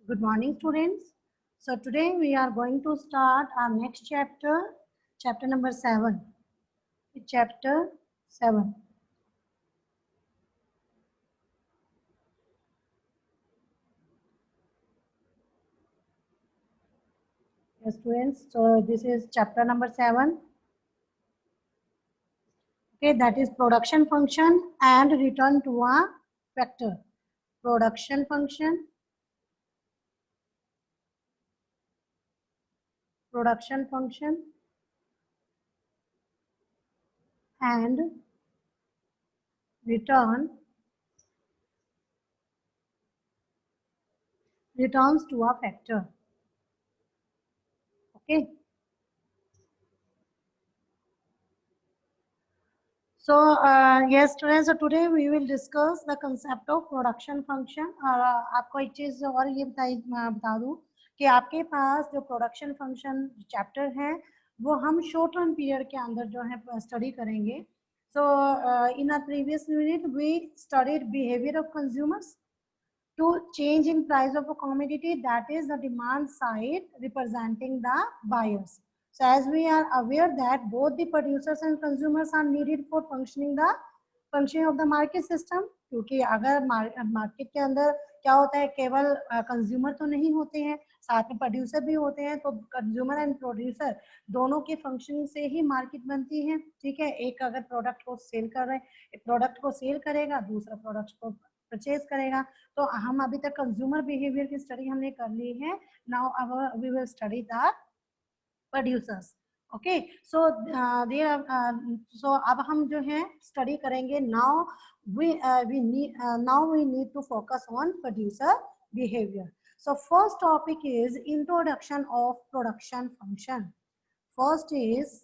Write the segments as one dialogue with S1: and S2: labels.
S1: Good morning, students. So today we are going to start our next chapter, chapter number 7. Chapter 7. Yes, students. So this is chapter number 7. Okay, that is production function and return to a vector. Production function, and returns to a vector. Okay. So yes students, so today we will discuss the concept of production function. आपको एक चीज और ये बता दूं कि आपके पास जो प्रोडक्शन फंक्शन चैप्टर है वो हम शॉर्ट टर्म पीरियड के अंदर जो है स्टडी करेंगे. So in our previous unit we studied behavior of consumers to change in price of a commodity, that is the demand side representing the buyers. So as we are aware that both the producers and consumers are needed for functioning of the market system, क्योंकि अगर market के अंदर क्या होता है, केवल consumer तो नहीं होते हैं, साथ में प्रोड्यूसर भी होते हैं. तो कंज्यूमर एंड प्रोड्यूसर दोनों के फंक्शनिंग से ही मार्केट बनती है. ठीक है, एक अगर प्रोडक्ट को सेल कर रहे हैं, एक प्रोडक्ट को सेल करेगा, दूसरा प्रोडक्ट को परचेज करेगा. तो हम अभी तक कंज्यूमर बिहेवियर की स्टडी हमने कर ली है. नाउ अब we will study the producers. Okay, so so अब हम जो है स्टडी करेंगे. Now we need to focus on producer behaviour. So first topic is introduction of production function. First is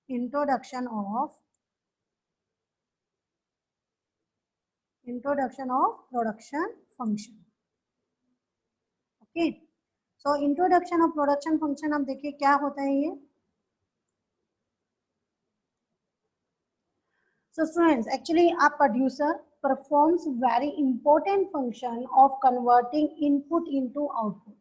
S1: introduction of production function. Okay, so introduction of production function. अब देखिए क्या होता है ये. So students, actually a producer performs very important function of converting input into output.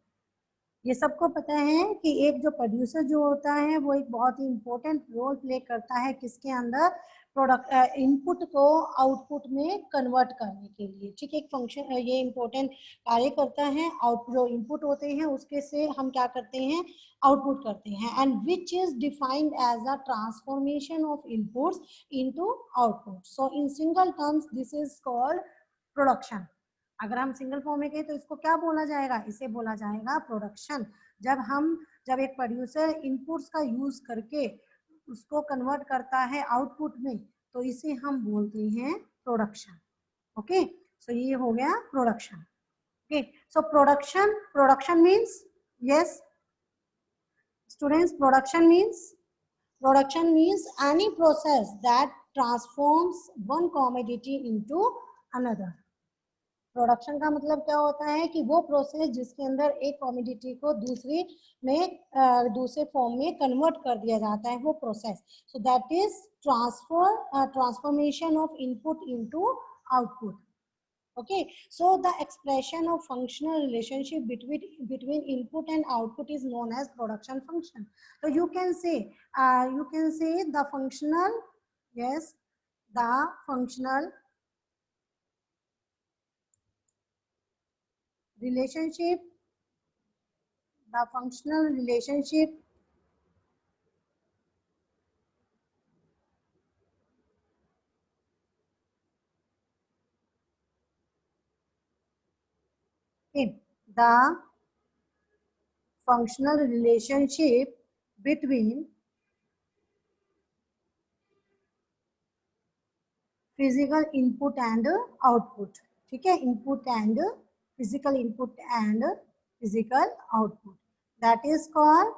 S1: ये सबको पता है कि एक जो प्रोड्यूसर जो होता है वो एक बहुत ही इम्पोर्टेंट रोल प्ले करता है किसके अंदर, प्रोडक्ट इनपुट को आउटपुट में कन्वर्ट करने के लिए. ठीक है, एक फंक्शन ये इम्पोर्टेंट कार्य करता है. आउटपुट जो इनपुट होते हैं उसके से हम क्या करते हैं, आउटपुट करते हैं. And which is defined as a transformation of inputs into output. So in single terms this is called production. अगर हम सिंगल फॉर्म में कहें तो इसको क्या बोला जाएगा, इसे बोला जाएगा प्रोडक्शन. जब एक प्रोड्यूसर इनपुट्स का यूज करके उसको कन्वर्ट करता है आउटपुट में, तो इसे हम बोलते हैं प्रोडक्शन. ओके, सो ये हो गया production. Okay, so production means, yes students, production means any process that transforms one commodity into another. Production का मतलब क्या होता है कि वो प्रोसेस जिसके अंदर एक कमोडिटी को दूसरे फॉर्म में कन्वर्ट कर दिया जाता है, वो process. So that is transformation of input into output. Okay, so the expression of functional relationship between input and output is known as production function. So you can say the functional, yes, the functional relationship okay, the functional relationship between physical input and output. ठीक है, input and physical output, that is called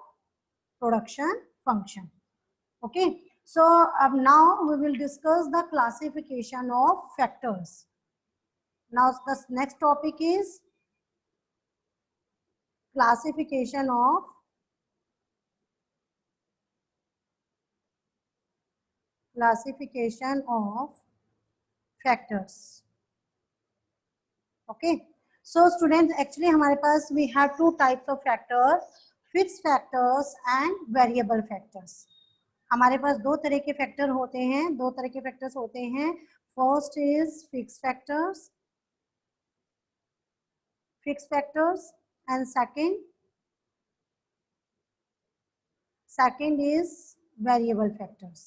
S1: production function. Okay, so now we will discuss the classification of factors. Now the next topic is classification of factors. Okay, so student actually हमारे पास we have two types of factors, fix factors and variable factors. हमारे पास दो तरह के factor होते हैं, दो तरह के फैक्टर्स होते हैं। First is fix factors and second is variable factors.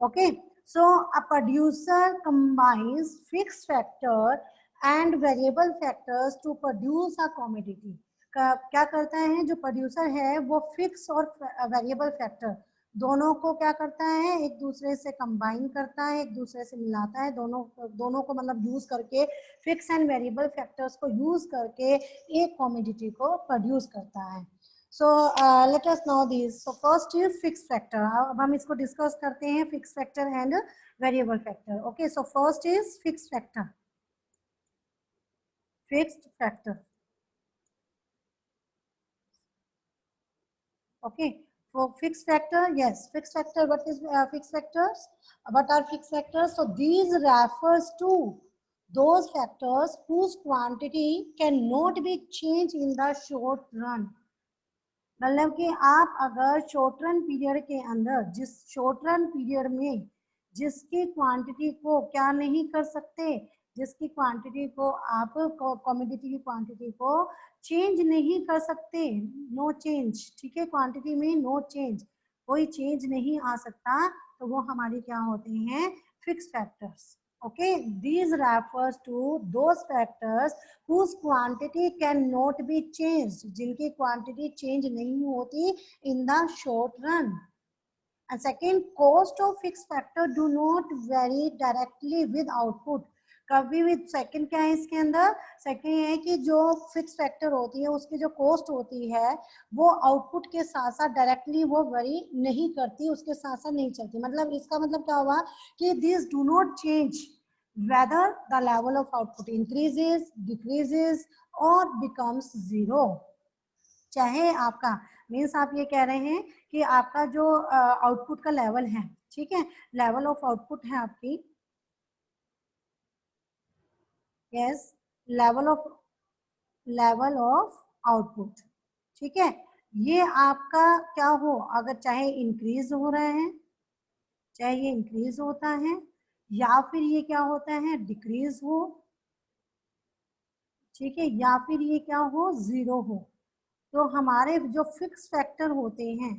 S1: Okay, so a producer combines fixed factor and variable factors to produce a commodity. क्या करता है जो प्रोड्यूसर है वो फिक्स और वेरिएबल फैक्टर दोनों को क्या करता है, एक दूसरे से कंबाइन करता है, एक दूसरे से मिलाता है, दोनों को मतलब यूज करके, फिक्स एंड वेरिएबल फैक्टर्स को यूज करके एक कमोडिटी को प्रोड्यूस करता है। So let us know these. So first is fixed factor. अब हम इसको डिस्कस करते हैं, fixed factor and variable factor. Okay, so first is fixed factor. Okay, for fixed factor, yes, fixed factor. What is fixed factors? What are fixed factors? So these refers to those factors whose quantity cannot be changed in the short run. मतलब कि आप अगर short run period के अंदर, जिस short run period में जिसकी quantity को क्या नहीं कर सकते, जिसकी क्वांटिटी को आप कमोडिटी की क्वांटिटी को चेंज नहीं कर सकते, नो चेंज, ठीक है, क्वांटिटी में नो चेंज, कोई चेंज नहीं आ सकता, तो वो हमारी क्या होते हैं, fix factors. Okay, these refers to those factors whose quantity cannot be changed, जिनकी quantity change नहीं होती in the short run. And second, cost of fixed factor do not vary directly with output. कभी भी second क्या है इसके अंदर, second ये है कि जो फिक्स फैक्टर होती है उसकी जो कॉस्ट होती है वो आउटपुट के साथ साथ डायरेक्टली वो वेरी नहीं करती, उसके साथ साथ नहीं चलती। मतलब इसका मतलब क्या हुआ कि this do not change whether the level of output increases, decreases or becomes zero. चाहे आपका मीन्स आप ये कह रहे हैं कि आपका जो आउटपुट का लेवल है, ठीक है, लेवल ऑफ आउटपुट है आपकी, यस, लेवल ऑफ आउटपुट, ठीक है, ये आपका क्या हो, अगर चाहे इंक्रीज हो रहा है, चाहे ये इंक्रीज होता है या फिर ये क्या होता है, डिक्रीज हो, ठीक है, या फिर ये क्या हो, जीरो हो, तो हमारे जो फिक्स फैक्टर होते हैं,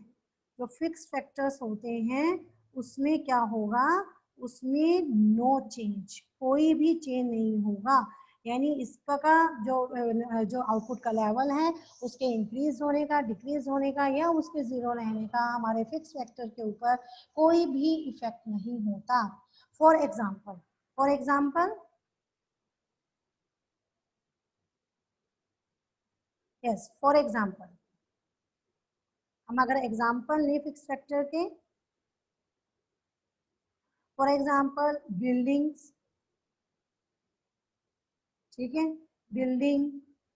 S1: जो फिक्स फैक्टर्स होते हैं उसमें क्या होगा, उसमें नो चेंज, कोई भी चेंज नहीं होगा। यानी इसका का जो आउटपुट का लेवल है उसके इंक्रीज होने का, डिक्रीज होने का या उसके जीरो रहने का हमारे फिक्स फैक्टर के ऊपर कोई भी इफेक्ट नहीं होता। For example yes, for example हम अगर एग्जाम्पल लें फिक्स फैक्टर के, फॉर एग्जाम्पल बिल्डिंग्स, ठीक है, बिल्डिंग,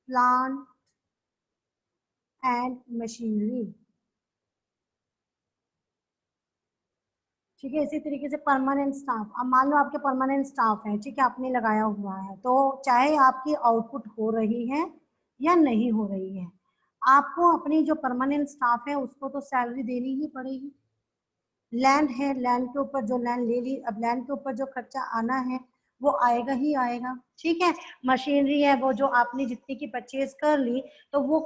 S1: प्लांट एंड मशीनरी, ठीक है, इसी तरीके से परमानेंट स्टाफ। अब मान लो आपके परमानेंट स्टाफ है, ठीक है, आपने लगाया हुआ है, तो चाहे आपकी आउटपुट हो रही है या नहीं हो रही है, आपको अपनी जो परमानेंट स्टाफ है उसको तो सैलरी देनी ही पड़ेगी। लैंड है, लैंड के ऊपर जो लैंड ले ली, अब लैंड के ऊपर जो खर्चा आना है वो आएगा ही आएगा, ठीक है। मशीनरी है, वो जो आपने जितनी की परचेज कर ली तो वो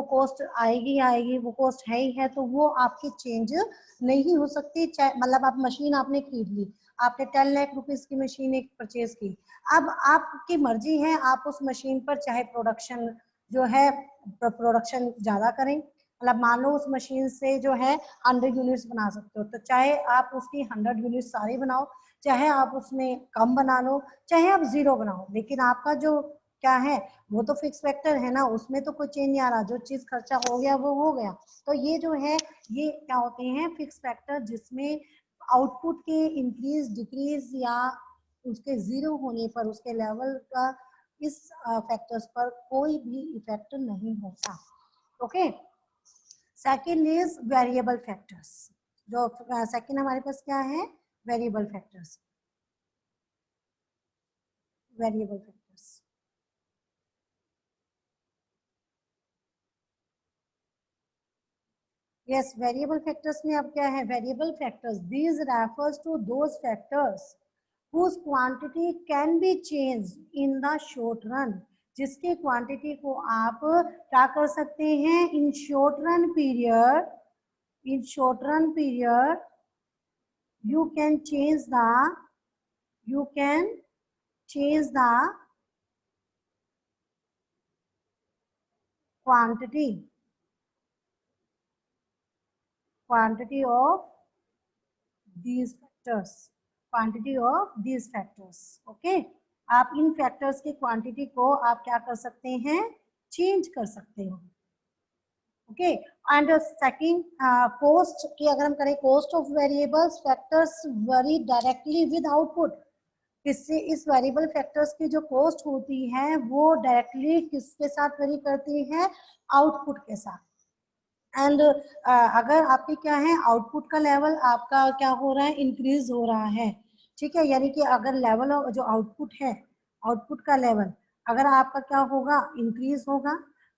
S1: कॉस्ट आएगी आएगी, वो कॉस्ट है ही है, तो वो आपकी चेंज नहीं हो सकती। मतलब आप मशीन आपने खरीद ली, आपने 10 लाख रुपीज की मशीन एक परचेज की, अब आपकी मर्जी है आप उस मशीन पर चाहे प्रोडक्शन जो है प्रोडक्शन ज्यादा करें, मतलब मान लो उस मशीन से जो है 100 यूनिट्स बना सकते हो, तो चाहे आप उसकी 100 यूनिट सारी बनाओ, चाहे आप उसमें कम बना लो, चाहे आप जीरो बनाओ, लेकिन आपका जो क्या है वो तो फिक्स फैक्टर है ना, उसमें तो कोई चेंज नहीं आ रहा, जो चीज खर्चा हो गया वो हो गया। तो ये जो है ये क्या होते हैं, फिक्स फैक्टर, जिसमें आउटपुट के इंक्रीज डिक्रीज या उसके जीरो होने पर उसके लेवल का इस फैक्टर्स पर कोई भी इफेक्ट नहीं होता। Okay, second is variable factors. जो सेकंड हमारे पास क्या है, variable factors, variable factors. Yes, variable factors में अब क्या है, variable factors these refers to those factors whose quantity can be changed in the short run, जिसके क्वांटिटी को आप क्या कर सकते हैं, in short run period, in short run period you can change the, you can change the quantity, quantity of these factors, quantity of these factors, okay। आप इन factors की quantity को आप क्या कर सकते हैं, चेंज कर सकते हो, ओके। एंड सेकंड, कॉस्ट की अगर हम करें, cost of variables factors very directly with output, किससे, इस वेरिएबल फैक्टर्स की जो कॉस्ट होती है वो डायरेक्टली किसके साथ वेरी करती है, आउटपुट के साथ। एंड अगर आपके क्या है, आउटपुट का लेवल आपका क्या हो रहा है, इंक्रीज हो रहा है, ठीक है, यानी कि अगर लेवल जो आउटपुट है, आउटपुट का लेवल अगर आपका क्या होगा, इंक्रीज होगा,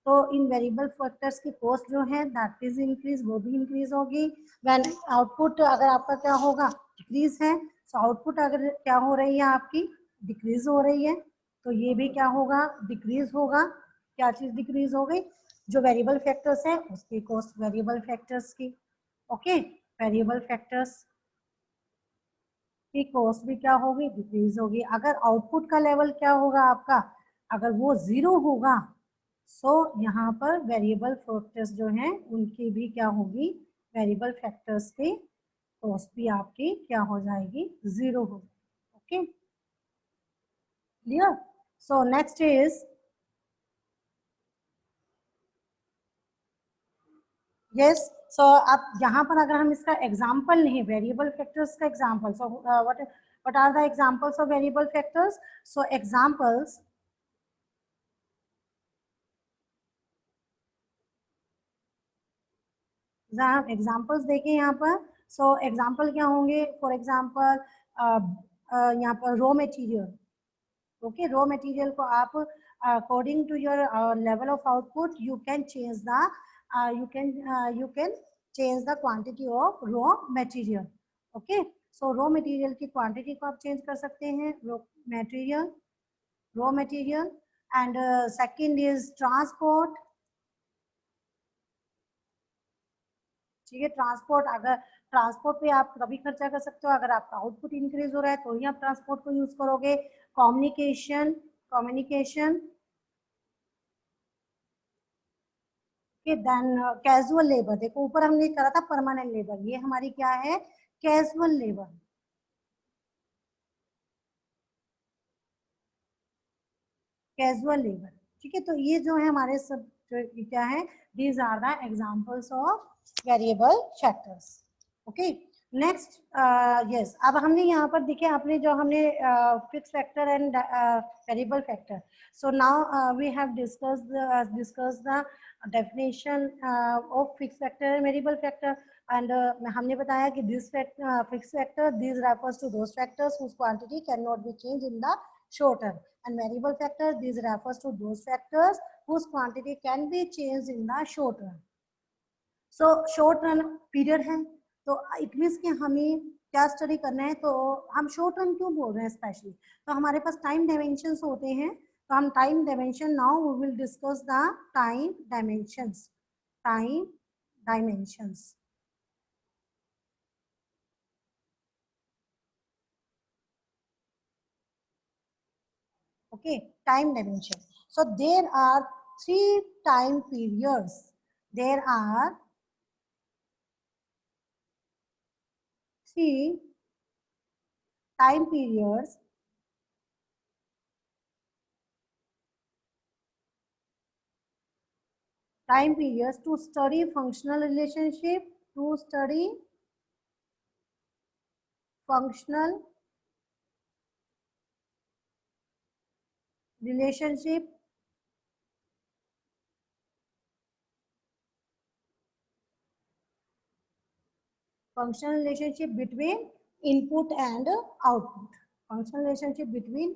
S1: तो इन वेरिएबल फैक्टर्स की कॉस्ट जो है दैट इज इंक्रीज, वो भी इंक्रीज होगी। व्हेन आउटपुट अगर आपका क्या होगा, डिक्रीज है, तो आउटपुट अगर क्या हो रही है आपकी, डिक्रीज हो रही है, तो ये भी क्या होगा, डिक्रीज होगा। क्या चीज डिक्रीज हो गई, जो वेरिएबल फैक्टर्स है उसकी कॉस्ट वेरिएबल फैक्टर्स की, ओके, वेरिएबल फैक्टर्स की कॉस्ट भी क्या होगी, डिक्रीज होगी। अगर आउटपुट का लेवल क्या होगा आपका, अगर वो जीरो होगा, सो यहाँ पर वेरिएबल फैक्टर्स जो हैं उनकी भी क्या होगी, वेरिएबल फैक्टर्स की कॉस्ट भी आपकी क्या हो जाएगी, जीरो हो जाएगी, okay, clear. So next is, yes, so अब यहाँ पर अगर हम इसका एग्जाम्पल नहीं, वेरिएबल फैक्टर्स का example, so what are the examples of variable factors, so examples, examples देखें यहाँ पर, सो एग्जाम्पल क्या होंगे, फॉर एग्जाम्पल यहाँ पर raw material, okay, raw material को आप according to your level of output you can change the, you can change the quantity of raw material, okay। so raw material की quantity को आप change कर सकते हैं, raw material and second is transport, ठीक है, ट्रांसपोर्ट, अगर transport पे आप कभी खर्चा कर सकते हो, अगर आपका आउटपुट इंक्रीज हो रहा है तो ही आप ट्रांसपोर्ट को यूज करोगे। कम्युनिकेशन, कम्युनिकेशन के देन कैजुअल लेबर, देखो ऊपर हमने करा था परमानेंट लेबर, ये हमारी क्या है, कैजुअल लेबर, कैजुअल लेबर, ठीक है। तो ये जो है हमारे सब क्या है, these are the examples of variable factors, okay. Next, yes, अब हमने यहाँ पर देखे, आपने जो हमने fix factor and variable factor, so now we have discuss the definition of fix factor and variable factor, and हमने बताया कि this fix factor this refers to those factors whose quantity cannot be changed in the short term, and variable factor this refers to those factors whose quantity can be changed in the short run। So short run period है, तो it means कि हमें क्या study करना है, तो हम short run क्यों बोल रहे हैं स्पेशली, तो हमारे पास टाइम डायमेंशंस होते हैं, तो हम time dimension, now we will discuss the time dimensions, time dimensions, okay, time dimension. So there are three time periods, there are three time periods to study functional relationship, to study functional relationship functional relationship between input and output. Functional relationship between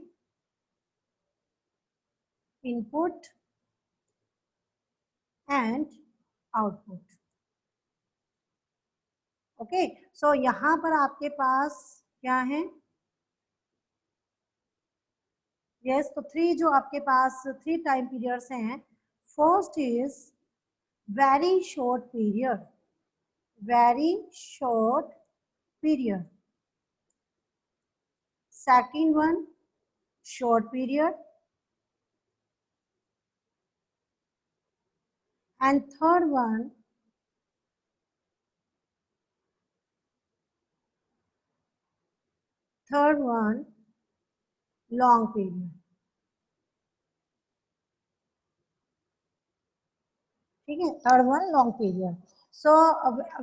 S1: input and output. Okay, so यहाँ पर आपके पास क्या है? Yes, तो three जो आपके पास three time periods हैं. First is very short period, very short period. Second one, short period. And third one, long period. ठीक है, third one long period. So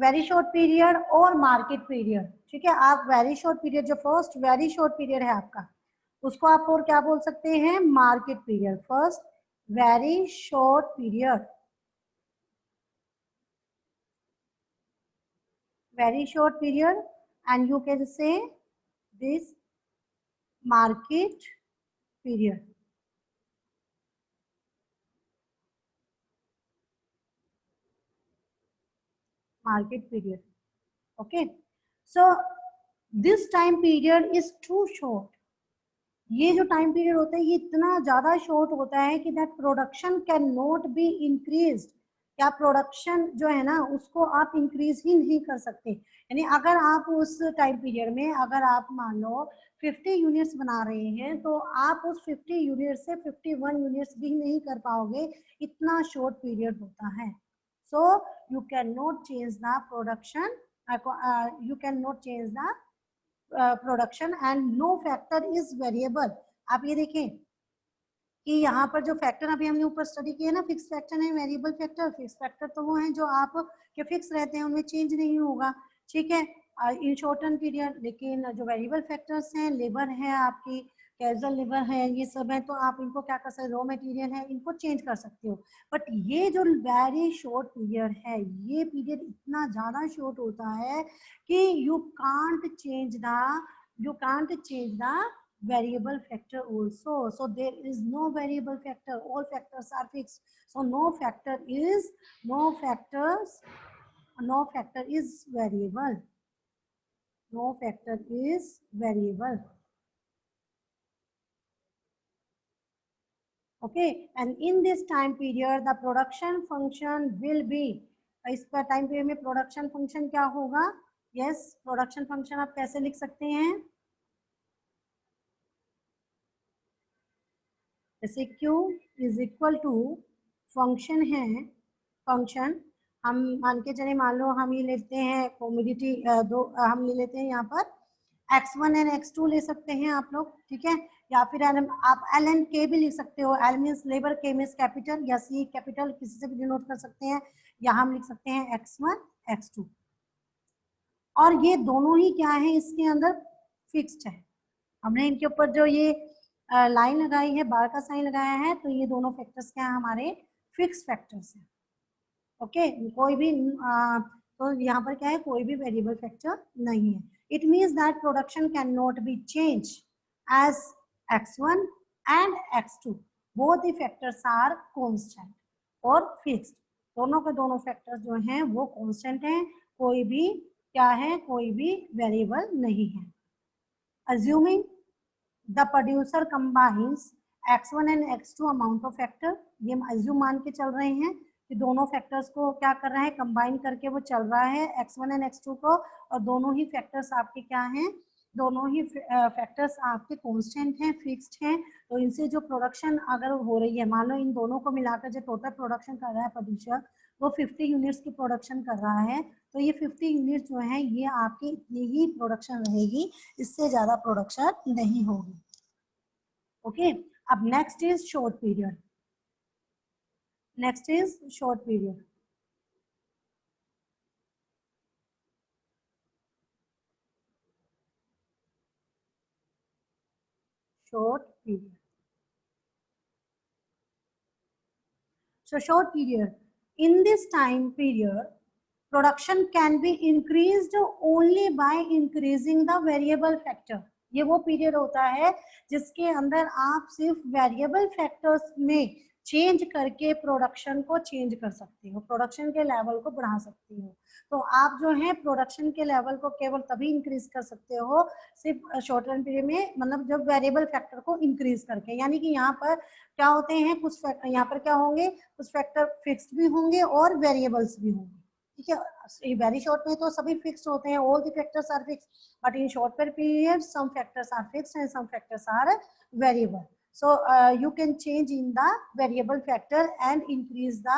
S1: very short period और मार्केट पीरियड. ठीक है, आप very short period, जो first very short period है आपका, उसको आप और क्या बोल सकते हैं? Market period. First very short period, very short period, and you can say this market period. Market period. Okay, so this time period is too short. ये जो टाइम पीरियड होता है ये इतना ज्यादा शॉर्ट होता है कि that production can not be increase. क्या प्रोडक्शन जो है ना उसको आप इंक्रीज ही नहीं कर सकते. यानी अगर आप उस टाइम पीरियड में अगर आप मान लो 50 यूनिट्स बना रहे हैं तो आप उस 50 यूनिट से 51 यूनिट्स भी नहीं कर पाओगे. इतना शॉर्ट पीरियड होता है. So you can not change the production, you can not change the production and no factor is variable. आप ये देखें कि यहाँ पर जो फैक्टर अभी हमने ऊपर स्टडी किया ना, फिक्स फैक्टर है, वेरिएबल फैक्टर. फिक्स फैक्टर तो वो है जो आप के फिक्स रहते हैं, उनमें चेंज नहीं होगा. ठीक है, इन शॉर्ट टर्म पीरियड. लेकिन जो वेरिएबल फैक्टर्स हैं, लेबर है आपकी, कैजुअल लेबर है, ये सब है, तो आप इनको क्या कर सकते हैं? रॉ मटेरियल है, इनको चेंज कर सकते हो. बट ये जो वेरी शॉर्ट पीरियड है, ये पीरियड इतना ज्यादा शॉर्ट होता है कि you can't change the variable factor also. So there is no variable factor, all factors are fixed. So no factor is variable. No factor is variable. Okay, and in this time period the production function will be, इस पर time period में production function क्या होगा? Yes, production function आप कैसे लिख सकते हैं? जैसे Q is equal to function है, फंक्शन हम मान के चले, मान लो हम ये लेते हैं कॉमोडिटी दो, हम ले लेते हैं यहाँ पर x1 एंड x2 ले सकते हैं आप लोग. ठीक है, या फिर आप L एंड K भी लिख सकते हो. L means labour, K means capital, या C कैपिटल, किसी से भी डिनोट कर सकते हैं. यहाँ हम लिख सकते हैं x1 x2. और ये दोनों ही क्या है, इसके अंदर फिक्स्ड है. हमने इनके ऊपर जो ये लाइन लगाई है, बार का साइन लगाया है, तो ये दोनों फैक्टर्स क्या है? हमारे फिक्स फैक्टर्स हैं. ओके, कोई भी तो यहाँ पर क्या है? कोई भी वेरिएबल फैक्टर नहीं है. It means that production can not be change as x1 and x2. Both the factors are constant और फिक्स्ड. दोनों के दोनों फैक्टर्स जो हैं वो कांस्टेंट हैं. कोई भी क्या है? कोई भी वेरिएबल नहीं है. assuming the producer combines x1 and x2 amount of factor. ये हम assume मान के चल रहे हैं कि दोनों फैक्टर्स को क्या कर रहा है? कंबाइन करके वो चल रहा है x1 and x2 को. और दोनों ही फैक्टर्स आपके क्या हैं? दोनों ही फैक्टर्स आपके कांस्टेंट हैं, फिक्स्ड हैं. तो इनसे जो प्रोडक्शन अगर हो रही है, मान लो इन दोनों को मिलाकर जो टोटल प्रोडक्शन कर रहा है प्रोड्यूसर, वो 50 यूनिट्स की प्रोडक्शन कर रहा है, तो ये 50 यूनिट्स जो है ये आपकी इतनी ही प्रोडक्शन रहेगी, इससे ज्यादा प्रोडक्शन नहीं होगी. ओके, अब next is short period. Next is short period. short period. So short period. In this time period, production can be increased only by increasing the variable factor. ये वो पीरियड होता है जिसके अंदर आप सिर्फ वेरिएबल फैक्टर्स में चेंज करके प्रोडक्शन को चेंज कर सकते हो, प्रोडक्शन के लेवल को बढ़ा सकती हो। तो आप जो है प्रोडक्शन के लेवल को केवल तभी इंक्रीज कर सकते हो सिर्फ शॉर्ट रन पीरियड में, मतलब जब वेरिएबल फैक्टर को इंक्रीज करके। यानी कि यहाँ पर क्या होते हैं, कुछ यहाँ पर क्या होंगे, कुछ फैक्टर फिक्स्ड भी होंगे और वेरिएबल्स भी होंगे। ठीक है, वेरी शॉर्ट में तो सभी फिक्स्ड होते हैं, all the factors are fixed, but in short period some factors are fixed and some factors are variable. So you can change in the variable factor and increase the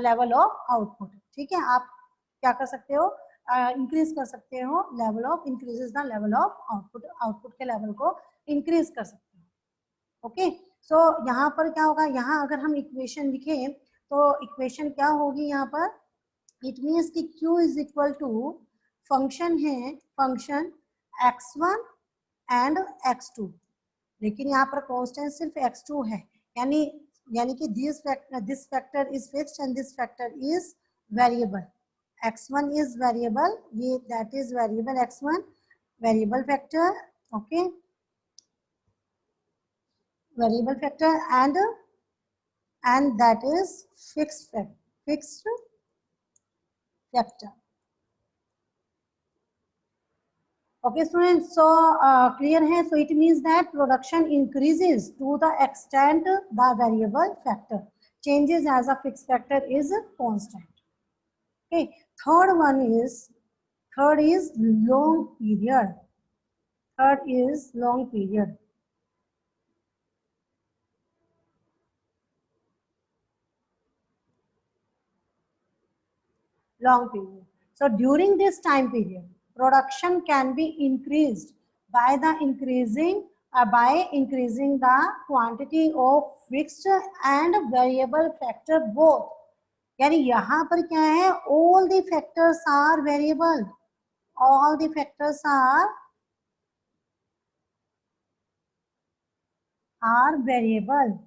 S1: level of output। ठीक है, आप क्या कर सकते हो, increase कर सकते हो level of, increases the level of output, output के लेवल को इंक्रीज कर सकते हो। ओके, सो यहाँ पर क्या होगा, यहाँ अगर हम इक्वेशन लिखें तो इक्वेशन क्या होगी यहाँ पर, इट मीन्स कि Q is equal to function है, फंक्शन x1 एंड x2, लेकिन यहाँ पर कांस्टेंट सिर्फ x2 है, यानी यानी कि this factor is fixed and this factor is variable. x1 is variable, ये that is variable x1, variable factor, okay, variable factor and that is fixed factor. Okay students, so clear hai, so it means that production increases to the extent the variable factor changes as a fixed factor is constant. Okay, third is long period, third is long period. Long period, so during this time period production can be increased by the by increasing the quantity of fixed and variable factor both। यानी यहाँ पर क्या है, all the factors are variable, all the factors are variable,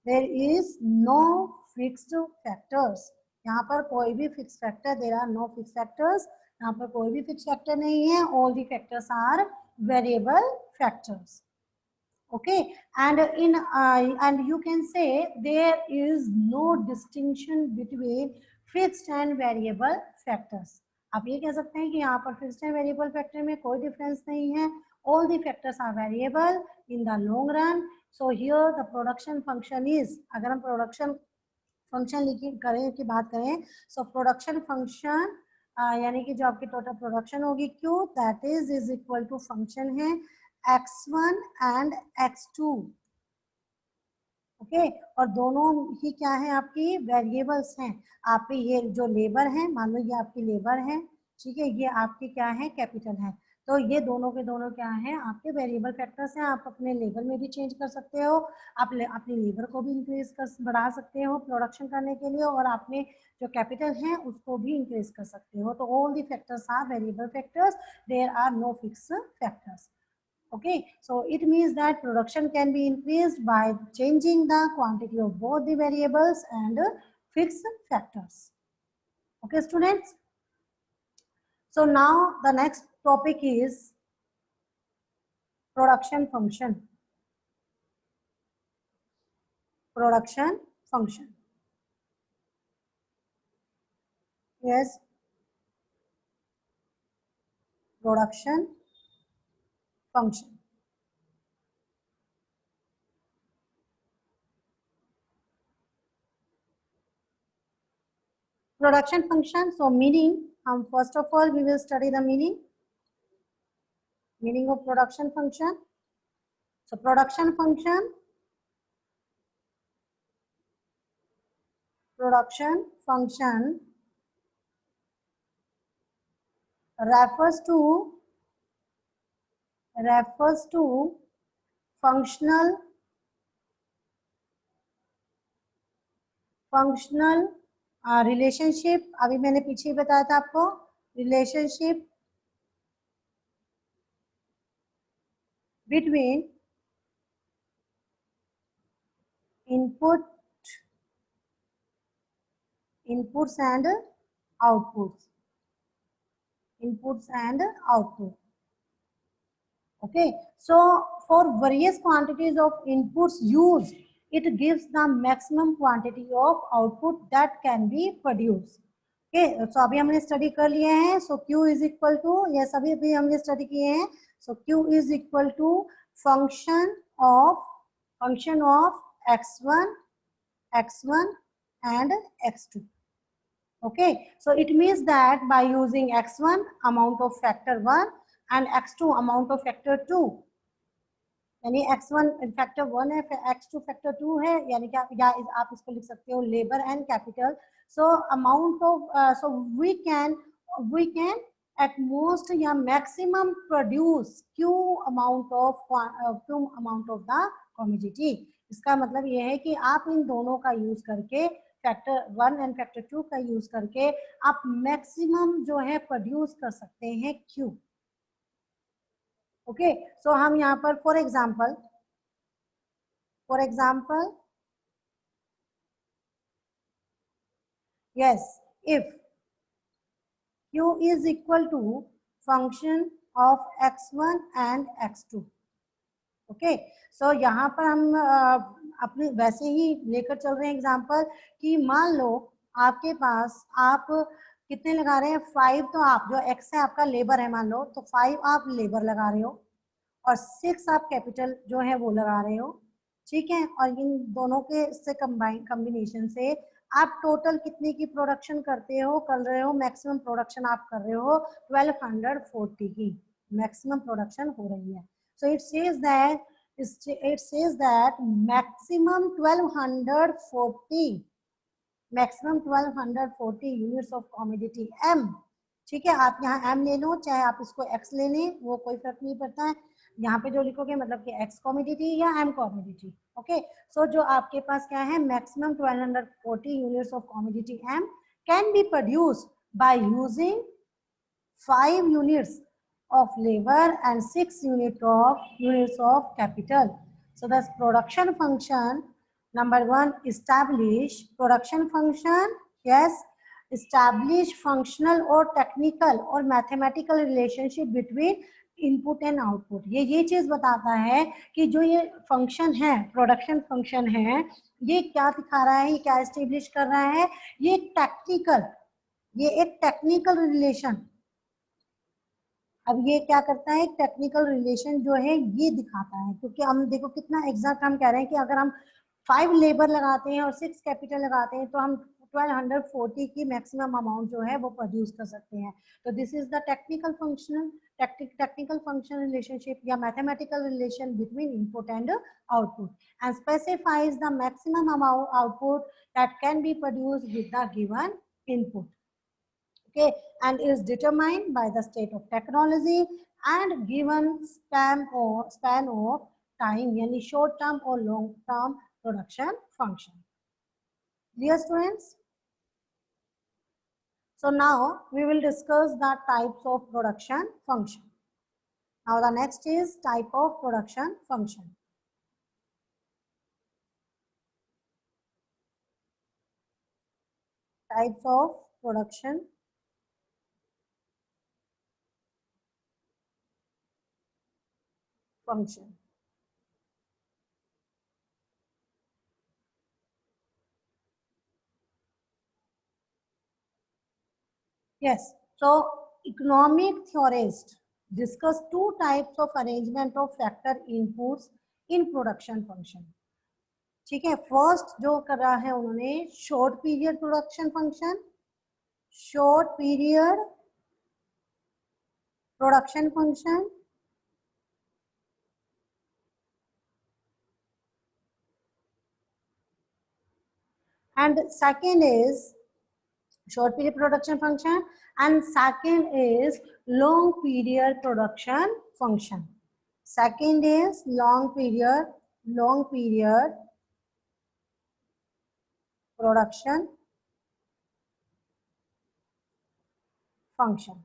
S1: there is no fixed factors। यहाँ पर कोई भी fix factor, there are no fix factors, यहाँ पर कोई भी फिक्स फैक्टर नहीं है, all the factors are variable factors. Okay, and you can say there is no distinction between fixed and variable factors। आप ये कह सकते हैं कि यहाँ पर फिक्स्ड एंड वेरिएबल फैक्टर में कोई डिफरेंस नहीं है, all the factors are variable in the long run। so here the production function is, अगर हम प्रोडक्शन फंक्शन करें की बात करें, सो प्रोडक्शन फंक्शन यानी कि जो आपकी टोटल प्रोडक्शन होगी Q, that is equal to function है x1 एंड x2। ओके, और दोनों ही क्या है, आपकी वेरिएबल्स हैं। आप ये जो लेबर है, मान लो ये आपकी लेबर है, ठीक है, ये आपकी क्या है, कैपिटल है, तो ये दोनों के दोनों क्या है, आपके वेरिएबल फैक्टर्स हैं। आप अपने लेबर में भी चेंज कर सकते हो, आप अपनी लेबर को भी इंक्रीज कर बढ़ा सकते हो प्रोडक्शन करने के लिए, और आपने जो कैपिटल है उसको भी इंक्रीज कर सकते हो। तो all the factors are variable factors, there are no fix factors. Okay, so it means that production can be increased by changing the quantity of both the variables and fixed factors. Okay students, so now the next topic is production function, production function। yes, production function, production function। so meaning, first of all we will study the meaning of production function। so production function refers to functional relationship. अभी मैंने पीछे ही बताया था आपको, relationship between input inputs and outputs, inputs and output. Okay, so for various quantities of inputs used, it gives the maximum quantity of output that can be produced. Okay, so अभी हमने study कर लिए हैं. So Q is equal to, yes अभी अभी हमने study किए हैं. So Q is equal to function of x1 and x2. Okay, so it means that by using x1 amount of factor 1 and x2 amount of factor 2, यानी x1 factor 1 है, x2 factor 2 है, यानी क्या, या आप इसको लिख सकते हो labour and capital. So amount of, so we can at most या maximum produce Q amount of the commodity. इसका मतलब ये है कि आप इन दोनों का यूज करके, फैक्टर 1 एंड फैक्टर 2 का यूज करके आप मैक्सिमम जो है प्रोड्यूस कर सकते हैं क्यू. ओके, सो हम यहाँ पर for example yes, if q is equal to function of x1 and x2. Okay, so यहाँ पर हम अपने वैसे ही लेकर चल रहे हैं एग्जाम्पल कि मान लो आपके पास, आप कितने लगा रहे हैं, 5. तो आप जो x है आपका लेबर है मान लो, तो 5 आप लेबर लगा रहे हो और 6 आप कैपिटल जो है वो लगा रहे हो. ठीक है, और इन दोनों के से कॉम्बिनेशन से आप टोटल कितने की प्रोडक्शन कर रहे हो, मैक्सिमम प्रोडक्शन आप कर रहे हो 1240 की मैक्सिमम प्रोडक्शन हो रही है. So it says that maximum 1240 units of commodity M. ठीक है, आप यहाँ M ले लो, चाहे आप इसको X ले लें, वो कोई फर्क नहीं पड़ता है. यहाँ पे जो लिखोगे मतलब कि X कमोडिटी या M कमोडिटी. ओके, सो जो आपके पास क्या है, maximum 1240 units of commodity M can be produced by using 5 units of labor and 6 units of capital. So the production function number 1, establish production function. Yes, establish functional or technical or mathematical relationship between input and output. ये चीज बताता है कि जो ये function है, production function है, ये क्या दिखा रहा है, ये क्या एस्टेब्लिश कर रहा है, ये एक टेक्निकल रिलेशन. अब ये क्या करता है, टेक्निकल रिलेशन जो है ये दिखाता है, क्योंकि हम देखो कितना एग्जैक्ट हम कह रहे हैं कि अगर हम 5 लेबर लगाते हैं और 6 कैपिटल लगाते हैं तो हम 1240 की मैक्सिमम अमाउंट जो है वो प्रोड्यूस कर सकते हैं. तो this is the technical function relationship या mathematical relation between input and output, and specifies the maximum amount output that can be produced with the given input. Okay, and is determined by the state of technology and given span of time, yani short term or long term production function. Dear students, so now we will discuss the types of production function. Now the next is type of production function. Types of production function. Yes, so economic theorists discuss 2 types of arrangement of factor inputs in production function. ठीक है, first जो कर रहा है उन्होंने short period production function, short period production function, and second is short period production function, and second is long period production function. Second is long period production function.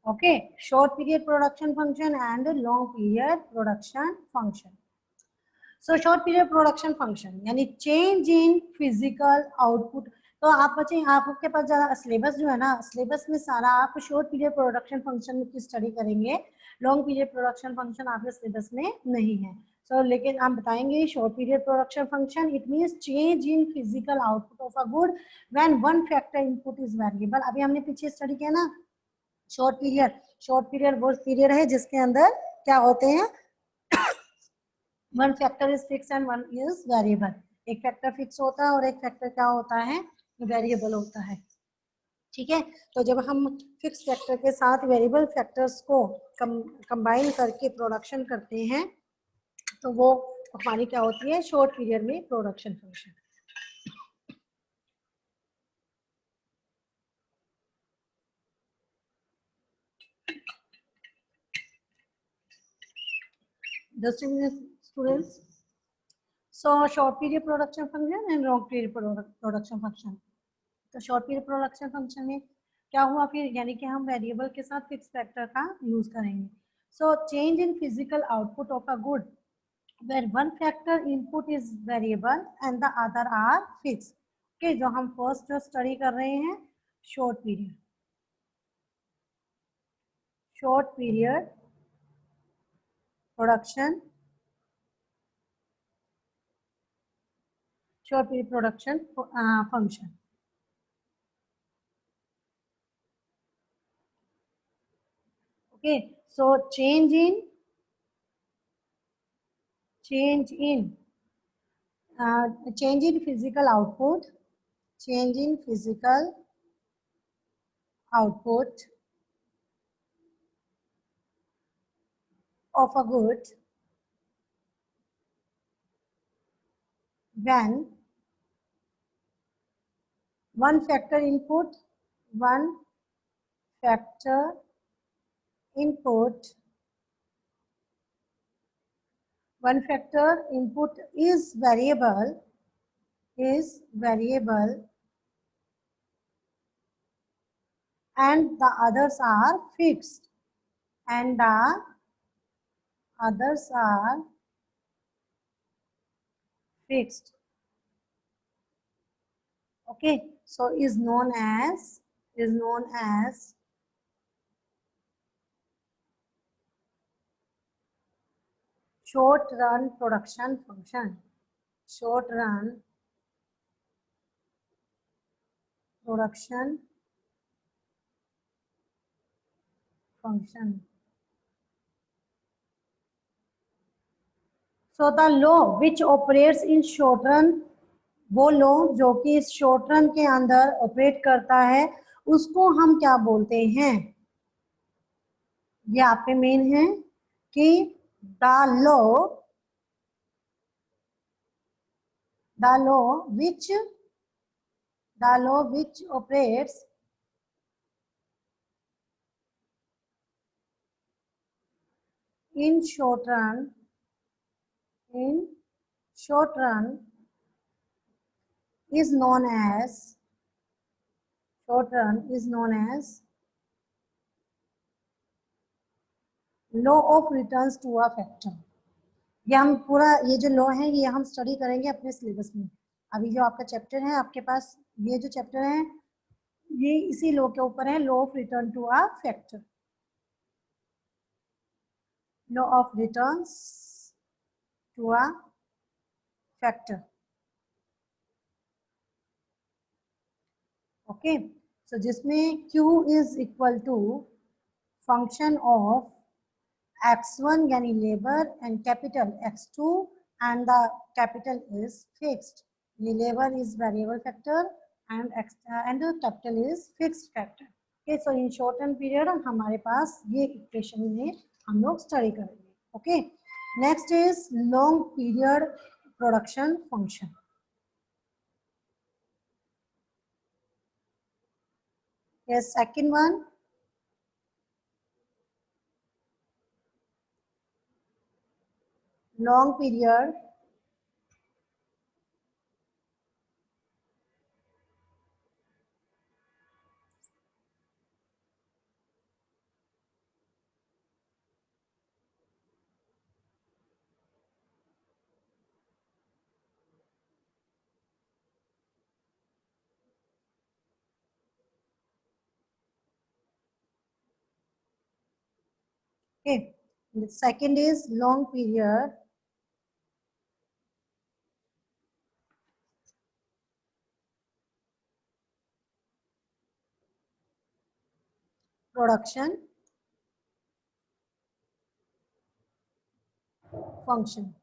S1: Okay, short period production function and long period production function. So short period production function यानी change in physical output. तो आप बच्चे आपके पास ज़्यादा syllabus जो है ना, syllabus में सारा आप शॉर्ट पीरियड प्रोडक्शन फंक्शन की स्टडी करेंगे, लॉन्ग पीरियड प्रोडक्शन फंक्शन आपके सिलेबस में नहीं है। सो लेकिन आप बताएंगे short period production function it means change in physical output of a good when one factor input is variable. अभी हमने पीछे स्टडी किया ना शॉर्ट पीरियड वो पीरियड है जिसके अंदर क्या होते हैं, one factor is fix and one is variable. एक फैक्टर फिक्स होता है और एक फैक्टर क्या होता है, वेरिएबल होता है। ठीक है, तो जब हम फिक्स फैक्टर के साथ वेरिएबल फैक्टर्स को कंबाइन करके प्रोडक्शन करते हैं तो वो हमारी क्या होती है, शॉर्ट पीरियड में production function. Students, so short period production function and long period production function. तो शॉर्ट पीरियड प्रोडक्शन फंक्शन में क्या हुआ फिर, यानी कि हम वेरिएबल के साथ फिक्स फैक्टर का यूज करेंगे। So change in physical output of a good where one factor input is variable and the other are fixed। okay, जो हम फर्स्ट जो स्टडी कर रहे हैं short period production function. okay, so change in change in physical output change in physical output of a good when one factor input one factor input one factor input is variable and the others are fixed and the others are fixed। okay, so is known as short run production function। short run production function। so the law which operates in short run, वो लो जो कि इस short run के अंदर operate करता है उसको हम क्या बोलते हैं, ये आप पे मेन है कि the low which operates in short run is known as law of returns to a factor। ये हम पूरा ये जो लॉ है ये हम स्टडी करेंगे अपने सिलेबस में। अभी जो आपका चैप्टर है आपके पास, ये जो चैप्टर है ये इसी लॉ के ऊपर है, law of return to a factor. Law of returns to a factor. Okay, so जिसमें Q is equal to function of x1 यानी labour and capital x2 and the capital is fixed। ये labour is variable factor and the capital is fixed factor। okay, so in shortened period हमारे पास ये equation में हम लोग study करेंगे। Okay, next is long period production function. yes, second one long period Okay. The second is long period production function.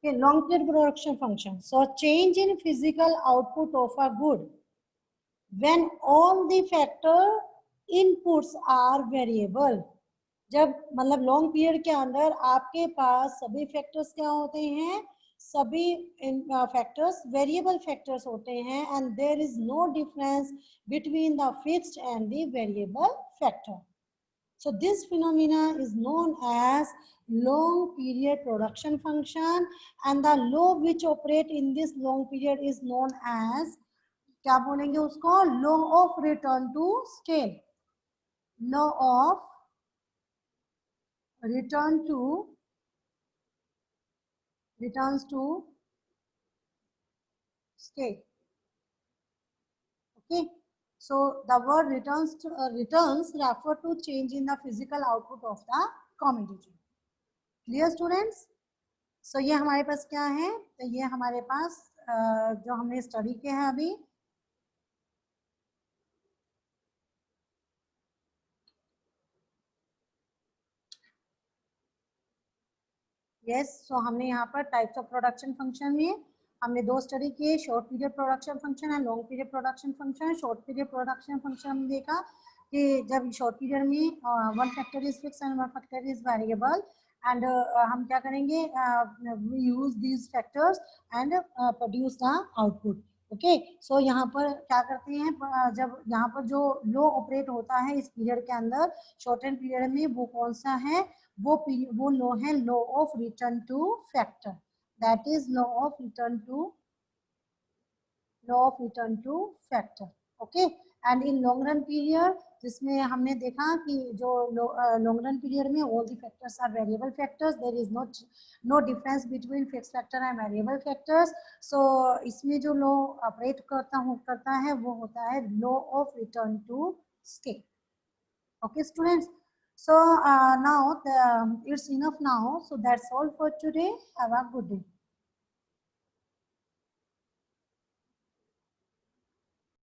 S1: Okay, long period production function. So change in physical output of a good when all the factor inputs are variable. जब मतलब long period के अंदर आपके पास सभी factors क्या होते हैं, सभी फैक्टर्स वेरिएबल फैक्टर्स होते हैं and there is no difference between the fixed and the variable factor. So this phenomena is known as long period production function, and the law which operate in this long period is known as, क्या बोलेंगे उसको, law of return to scale. Law of return to returns to scale. Okay, so the word returns refer to change in the physical output of the commodity. Clear students? So ये हमारे पास क्या है, तो ये हमारे पास जो हमने स्टडी किया है अभी, यस, सो हमने यहाँ पर टाइप्स ऑफ प्रोडक्शन फंक्शन में हमने दो स्टडी किए, short period production function and long period production function. Short period production function हमने देखा कि जब शॉर्ट पीरियड में one factor is fix and one factor is variable and हम क्या करेंगे, we use these factors and produce the output. Okay, so यहाँ पर क्या करते हैं, जब यहाँ पर जो लो ऑपरेट होता है इस पीरियड के अंदर शॉर्टेन पीरियड में, वो कौन सा है, वो लो है law of return to factor. That is law of return to factor. Okay, and in long run period जिसमें हमने देखा कि जो लॉन्ग रन पीरियड में all the factors are variable factors, there is no difference between fix factor and variable factors. So इसमें जो law operate करता है वो होता है law of return to scale. Okay students, so now it's enough now, so that's all for today. Have a good day.